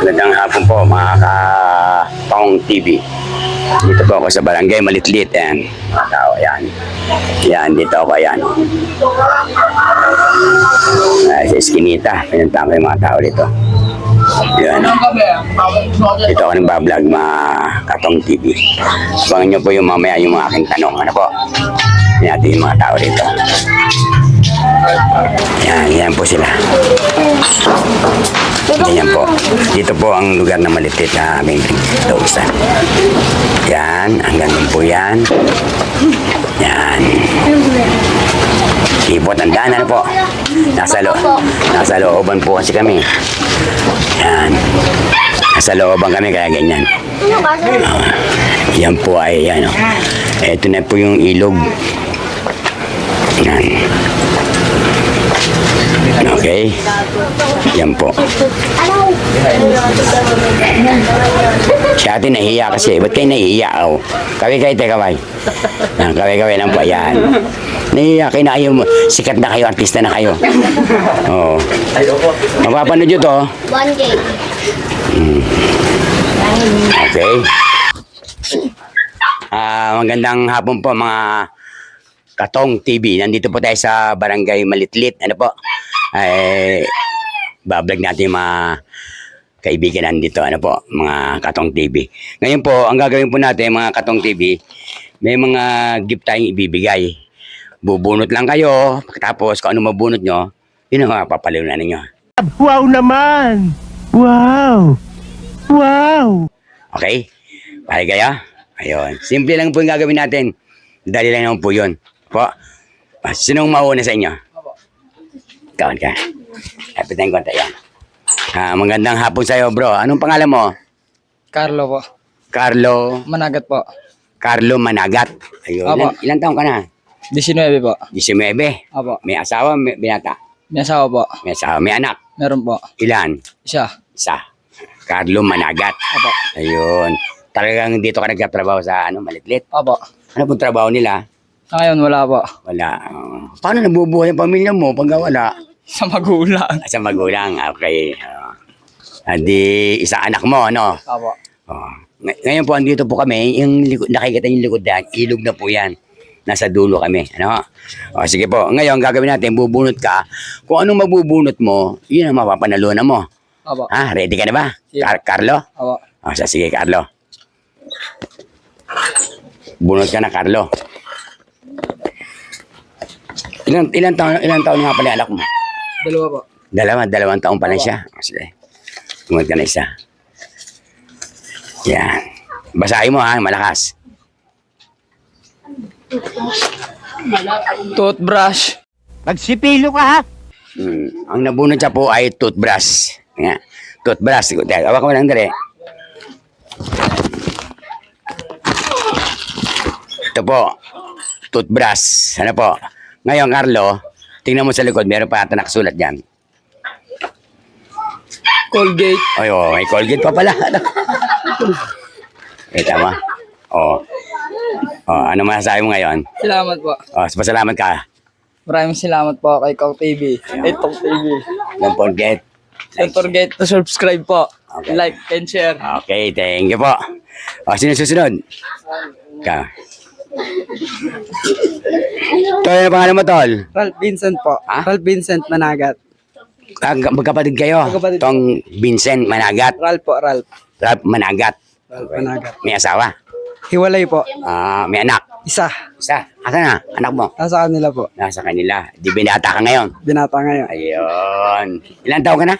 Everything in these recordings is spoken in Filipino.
Magandang hapon po mga ka-Tong TV. Dito po ako sa Barangay Malitlit. Ayan, mga tao. Ayan. Ayan, dito ako. Ayan. Sa Eskinita. Pinuntahan ko yung mga tao dito. Ayan. Dito ako nagbablog mga ka-Tong TV. Abangan nyo po yung mamaya yung mga aking tanong. Ano po? Ayan natin yung mga tao dito. Ayan, ayan po sila. Ayan po. Dito po ang lugar na Malitlit na aming dausan. Yan, hanggang doon po yan. Yan. Ipot ang daanan po. Nasa looban po kasi kami. Yan. Nasa looban kami kaya ganyan. Yan po ay yan. Ito na po yung ilog. Yan. Okay. Yan po. Si ate nahiya kasi. Ba't kayo nahiya? Oh. Kaway-kaway, kaway. Kaway-kaway lang po. Yan. Nahiya kayo na kayo. Sikat na kayo. Artista na kayo. Oo. Mapapanood nyo to. 1K. Okay. Magandang hapon po mga Katong TV. Nandito po tayo sa Barangay Malitlit. Ano po? Bablog natin yung mga kaibigan nandito. Ano po? Mga Katong TV. Ngayon po, ang gagawin po natin mga Katong TV, may mga gift tayong ibibigay. Bubunot lang kayo. Tapos kung ano mabunot nyo, yun ang papaliw na ninyo. Wow naman! Wow! Wow! Okay? Pare kayo? Ayun. Simple lang po yung gagawin natin. Dali lang naman po yun. Po. Sinong mauna sa inyo? Kawan ka. Kapitan ko tayo. Magandang hapon sa'yo, bro. Anong pangalan mo? Carlo po. Carlo. Managat po. Carlo Managat. Ayun. Opo. Ilan taong ka na? 19 po. 19. Opo. May asawa, may binata. May asawa po. May asawa, may anak. Meron po. Ilan? Isa. Isa. Carlo Managat. Opo. Ayun. Talagang dito ka nagtatrabaho sa Malitlit. Opo. Ano pong trabaho nila? Sa ngayon wala po. Wala. Paano nabubuhay ang pamilya mo pag wala? Sa magulang. Sa magulang. Okay. Di isa anak mo, ano? Opo. Ngayon po, andito po kami. Yung likod, nakikita yung likod dyan. Ilog na po yan. Nasa dulo kami. Ano? Sige po. Ngayon, gagawin natin, bubunot ka. Kung anong mabubunot mo, yun ang mapapanalunan mo. Opo. Ready ka na ba? Sige. Carlo? Opo. Sige, Carlo. Bunot ka na, Carlo. Ilan taon nga pala yung anak mo? Dalawa po. Dalawang taon pa lang siya. Sige. Bunot ka na isa. Yan. Basahin mo ha, malakas. Toothbrush. Magsipilo ka ha? Ang nabunot siya po ay toothbrush. Nga. Toothbrush. Awak mo lang dali. Ito po. Toothbrush. Ano po? Ngayon, Carlo, tingnan mo sa likod. Meron pa ata nakasulat dyan. Colgate. Ay, may Colgate pa pala. Tama. Ano masasabi mo ngayon? Salamat po. Pasalamat ka. Maraming salamat po kay Kong TV. Itong TV. Don't forget. Don't forget to subscribe po. Okay. Like and share. Okay, thank you po. Sino susunod? Ka. Tol, ano pangalan mo, Tol? Ralph Vincent po. Ha? Ralph Vincent Managat. Magkapatid kayo. Magkapatid. Tong Vincent Managat. Ralph po, Ralph. Ralph Managat. Ralph Managat. May asawa. Hiwalay po. May anak. Isa. Isa. Asa na? Anak mo? Nasa kanila po. Nasa kanila. Di binata ka ngayon. Binata ngayon. Ayun. Ilan taon ka na?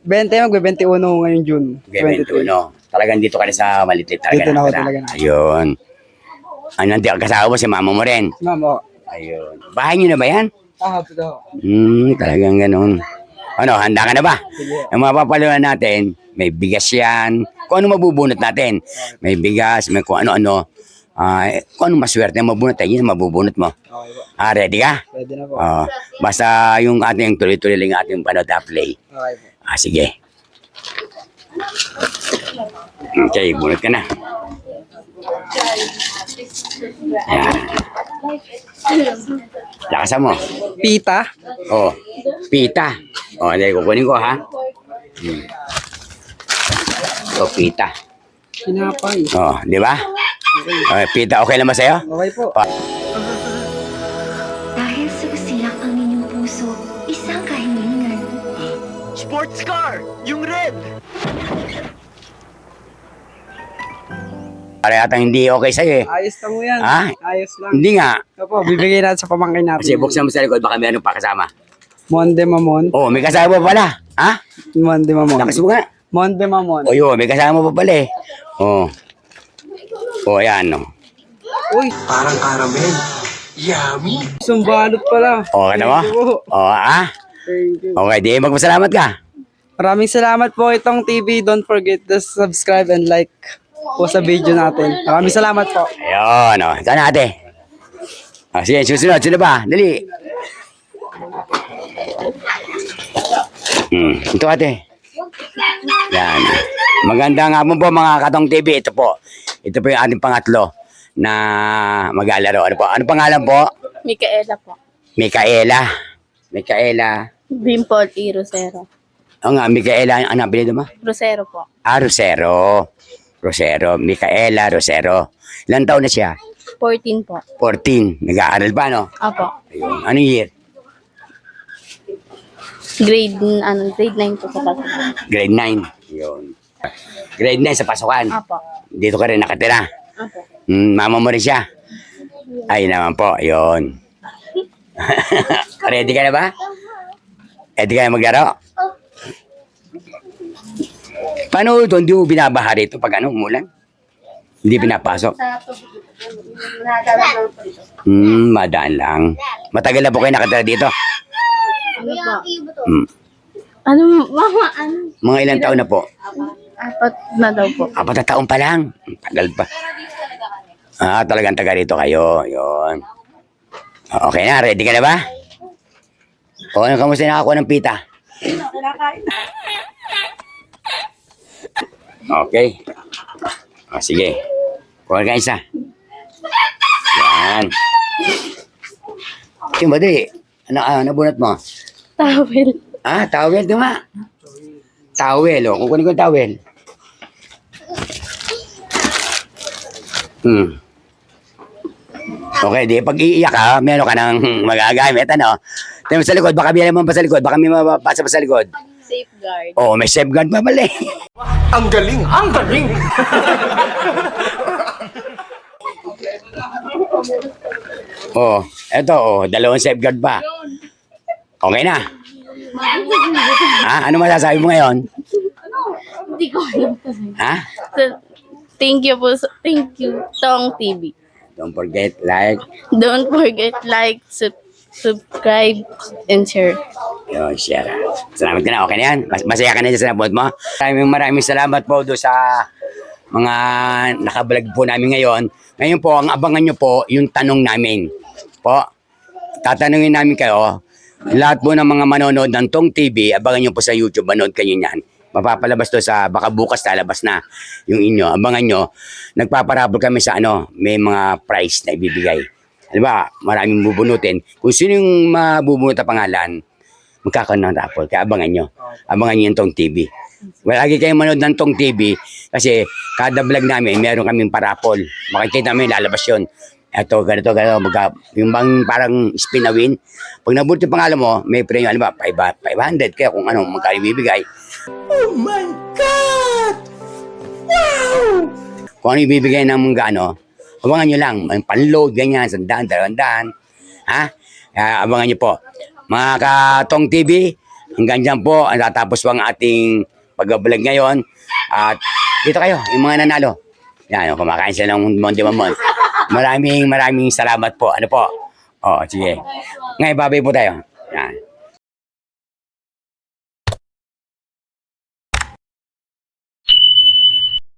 20, magbe-21 ngayong June. Okay, 21. Talagang dito ka na sa malitit talaga. Dito na ako Tara. talaga na. Ayun. Ano, kasama mo si mama mo rin. Ma'am po. Ayun. Bahay niyo na ba yan? Hapon po. Talagang ganun. Ano, handa ka na ba? Ang mapapaluan natin, may bigas yan. Kung ano mabubunot natin. May bigas, may kung ano-ano. Kung ano maswerte na mabunot, yun ang mabubunot mo. Okay po. Ready ka? Pwede na po. Basta yung ating tuloy-tuloy lang yung ating play. Okay po. Sige. Okay, bunot ka na. Yan. Lakasan mo. Pita. Pita. Hindi, kukunin ko ha. Pita. Pinapay. Di ba? Pita, okay lang ba sa'yo? Okay po. Dahil sa usilak ang inyong puso, isang kahilingan. Sports car! Yung red! Para yatang hindi okay sa'yo eh. Ayos lang mo yan. Ha? Ayos lang. Hindi nga. Opo, bibigay natin sa pamangkin natin. Kasi buksan mo sa likod, baka meron pa kasama. Monde Mamon. May kasama pa pala. Ha? Monde Mamon. Lakas mo nga. Monde Mamon. Yun, may kasama pa pala eh. Ayan. Uy, Parang caramel. Yummy! isang balot pala. Okay na mo? Thank you po. Thank you. Okay, di magpasalamat ka. Maraming salamat po itong TV. Don't forget to subscribe and like po sa video natin. Maraming salamat po. Ayun, saan ate? Sige, susunod. Sino ba? Dali. Ito ate. Yan. Magandang hapon po mga Katong TV. Ito po. Ito po yung ating pangatlo na maglalaro. Ano po? Ano pangalan po? Micaela po. Micaela. Dimple E. Rosero. Nga, Micaela. Ano ang apelyido mo? Rosero po. Rosero. Micaela Rosero. Ilan taon na siya? 14 po. 14. Nag-aaral pa, no? Apo. Ayun. Anong year? Grade 9 po sa pasukan. Grade 9. Yun. Grade 9 sa pasukan. Apo. Dito ka rin nakatira. Apo. Mama mo rin siya. Ay naman po, yun. Ready ka na ba? Ready ka na maglaro? Paano ito? Hindi mo binabaha rito pag umulan? Hindi pinapasok? Madaan lang. Matagal na po kayo nakatira dito? Ano po? Hmm. Ano, mama, ano? Mga ilang taon na po? 4 na daw po. 4 na taon pa lang. Tagal pa. Talagang taga rito kayo. Yun. Okay na, ready ka na ba? Kamusta nakakuha ng pita? Okay. Sige. Kuha ka isa. Yan. Yung ba di? Nabunot mo? Towel. Towel, di ba? Towel, kukunin ko yung towel. Okay, di pag iiyak ka, meron ka nang magagamit, ano? Tingnan mo sa likod, baka may naman pa sa likod, baka may mapapasa pa sa likod. Safeguard. Oh, may safeguard pa pala eh. Ang galing! Ang galing! Oh, eto, oh, dalawang safeguard pa. Okay na. Ha? Ano masasabi mo ngayon? Hindi ko alam. Ha? Thank you po. Thank you, Tong TV. Don't forget, like, Don't forget like, subscribe, and share. yun, share. Salamat ka na, okay na yan? Masaya ka na dyan sa nabot mo? Maraming salamat po doon sa mga nakablog po namin ngayon. Ngayon po, ang abangan nyo po, yung tanong namin. Po, tatanungin namin kayo, lahat po ng mga manonood ng Tong TV, abangan nyo po sa YouTube, manood kayo niyan. Mapapalabas to sa, baka bukas lalabas na yung inyo. Abangan nyo, nagpaparabol kami sa may mga prize na ibibigay. Alam ba, maraming bubunutin. Kung sino yung mabubunot na pangalan, magkakaroon ng raffle. Kaya abangan nyo. Abangan nyo yung Tong TV. Lagi kayong manood ng Tong TV kasi kada vlog namin, meron kaming parapol. Makikita namin, lalabas yun. Eto, ganito, yung bang parang spin a win. Pag nabuti pangalan mo, may premyo, alam ba, 500. Kaya kung magkano ibibigay. Oh my God! Wow! Kung ano ibibigay ng mga abangan nyo lang. Panload, ganyan, 100, 200. Ha? Kaya abangan nyo po. Mga Katong TV, hanggang dyan po, ang tatapos po ang ating pag-vlog ngayon. At dito kayo, yung mga nanalo. Yan, kumakain sila ng Monday Mamon. Maraming salamat po. Ano po? Oh, sige. Ngayon, babay po tayo. Yan.